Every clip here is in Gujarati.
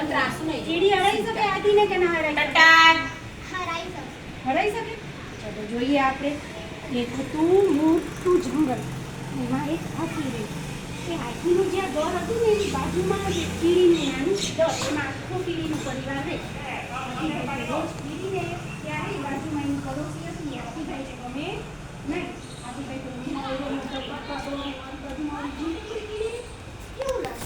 કીડી હરાઈ શકે હાથીને કે ના હરાઈ શકે? હરાઈ શકે. ચલો જોઈએ આપણે. એક હતું મોટું જંગલ, એમાં એક હાથી રહે. એ હાથીનું જ્યાં ઘર હતું ને એની બાજુમાં જ કીડીનું નાનું ઘર, એમાં આખો કીડીનો પરિવાર રહે. રોજ કીડીને ત્યારે બાજુમાં એનું પડોશી હતું ને હાથીભાઈને ગમે નહીં. હાથીભાઈ તો કેવું લાગે?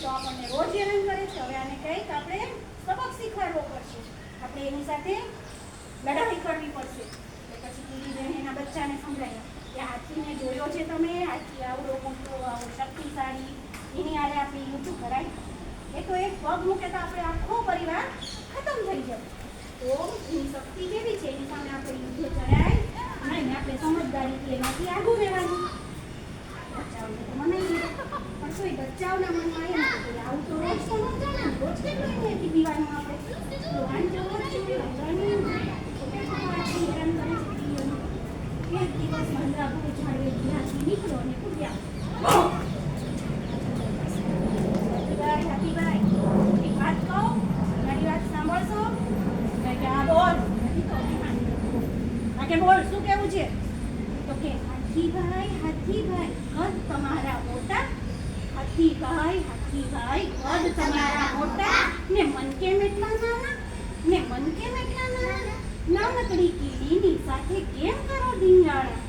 તો આપણને રોજ હેરાન કરે છે. હવે આને કંઈક આપણે સબક શીખવાડવો પડશે. આપણે એની સાથે લડાઈ કરવી પડશે. પછી કીડી બેન એના બચ્ચાને સમજાવ્યા કે હાથીને જોયો છે તમે? હાથી આવડો મોટો, આવડો શક્તિશાળી, એની આરે આપણે યુદ્ધ કરાય. એ તો એક પગ મૂકે તો આપણે આખો પરિવાર ખતમ થઈ જાય. તો એની શક્તિ કેવી છે એની સામે આપણે યુદ્ધ કરાય નહીં. આપણે સમજદારીથી એનાથી આગળ રહેવાનું. બચ્ચાઓને તો મનાઈ ગયું, પણ શું બચ્ચાઓના મનમાં એમ કે આવું તો રોજ તો ન ચાલે ને, રોજ કેટલું એનાથી પીવાનું આપણે તો વાંચો રોજ હેરાન કરે છે. એક દિવસ વાંદરા ભૂ ઝાડવે ત્યાંથી નીકળો અને કૂદ્યા. હાથીભાઈ એક વાત કહું, મારી વાત સાંભળશો? કે આ બોલ આ કે બોલ શું કેવું છે? તો કે હાથીભાઈ કદ તમારા મોટા, હાથીભાઈ કદ તમારા મોટા ને મન કેમ એટલા નાના, ને મન કેમ એટલા નાના? નાનકડી કીડીની સાથે કેમ કરો ધીંગાણા,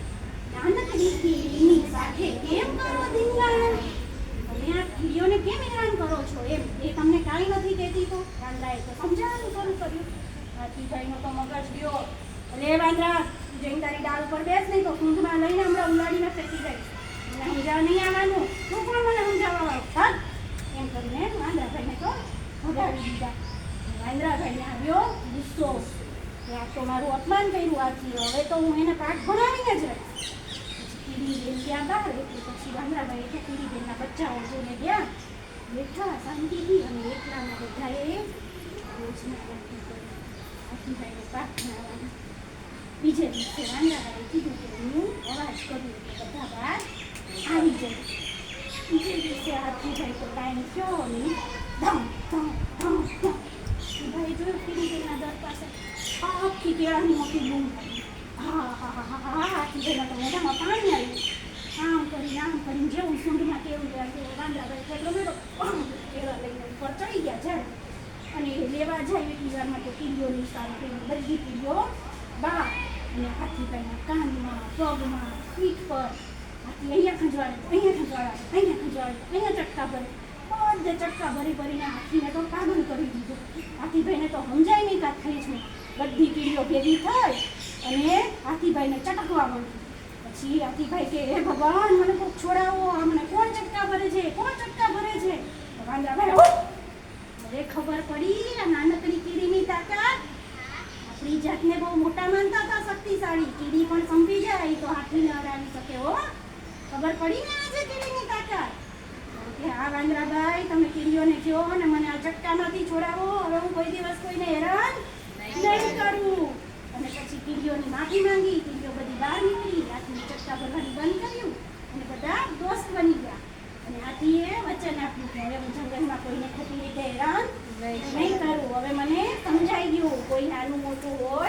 નાનકડી કીડીની સાથે કેમ કરો ધીંગાણા? તમે આ કીડીઓને કેમ હેરાન કરો છો? એમ એ તમને કાંઈ નથી કહેતી. તો વાંદરાએ તો સમજાવવાનું શરૂ કર્યું. હાથીભાઈનો તો મગજ ગયો. અરે વાંદરા, જઈને તારી ડાળ ઉપર બેસ, નહીં તો સૂંઢમાં લઈને હમણાં ઉલાડીને ફેંકી જાય. મને સમજાવવા નહીં આવવાનું. તું પણ મને સમજાવવા વાળો ભાગ એમ કરીને વાંદરાભાઈને તો ભગાવી દીધા. વાંદરાભાઈને આવ્યો ગુસ્સો કે આ તો મારું અપમાન કર્યું આથી, હવે તો હું એને પાઠ ભણાવીને જ રહીશ. પછી કીડી બેન ત્યાં બહાર એટલે પછી વાંદરાભાઈ કે કીડી બેનના બચ્ચાઓ જોઈને ગયા બેઠા શાંતિથી, અને એકલામાં બધાએ રોજના રાખી કરી હાથીભાઈને પાઠ ભણાવવાનું. બીજે દિવસે વાંદરાભાઈએ કીધું કે હું અવાજ કરું એટલે બધા બહાર આવી જાય. બીજે દિવસે હાથીભાઈ તો ટાઈમ થયો નહીં, ધમ ધમ ધમ ધમ ભાઈ જોયું કીડી બેનના દર પાસે આખી કેળાની મોટી બૂમ પડી. હા હા હા હા હા હાથીભાઈના તો મોઢામાં પાણી આવ્યું. આમ કરીને જેવું સૂંઢમાં કેવું લાગે વાંદરાભાઈ કેટલો મેળો કેળા લઈને ઉપર ચડી ગયા ઝાડ, અને એ લેવા જાય એટલી વારમાં તો કીડીઓની સારી બધી કીડીઓ બહાર, અને હાથીભાઈના કાનમાં, પગમાં, પીઠ પર હાથી અહીંયા ખંજવાડે, અહીંયા ચટકા ભરે, બધે ચટકા ભરીને હાથીને તો પાગલ કરી દીધો. હાથીભાઈને તો સમજાય નહીં કાં થઈ છે. બધી કીડીઓ ભેગી થઈ અને હાથીભાઈને ચટકવા માંડી. પછી હાથીભાઈ કે હે ભગવાન, મને કોક છોડાવો, મને કોણ ચટકા ભરે છે? વાંદરાભાઈ હવે ખબર પડી આ નાનકડી કીડીની તાકાત. આપણી જાતને બહુ મોટા માનતા હતા, શક્તિશાળી. કીડી પણ સંભી જાય તો હાથીને હરાવી શકે. હો, ખબર પડી ને આજે કીડીની તાકાત. કે આ વાંદરાભાઈ, તમે કીડીઓને કહો ને મને આ ચટકામાંથી છોડાવો, હવે હું કોઈ દિવસ કોઈને હેરાન નહીં કરું. અને પછી કીડીઓની માફી માંગી. કીડીઓ બધી બહાર નીકળી, હાથીને ચટકા ભરવાની બંધ કર્યું અને બધા દોસ્ત બની ગયા. અને હાથીએ વચન આપ્યું કે હવે હું જંગલમાં કોઈને ખોટી રીતે હેરાન નહીં કરું. હવે મને સમજાઈ ગયું કોઈ નાનું મોટું હોય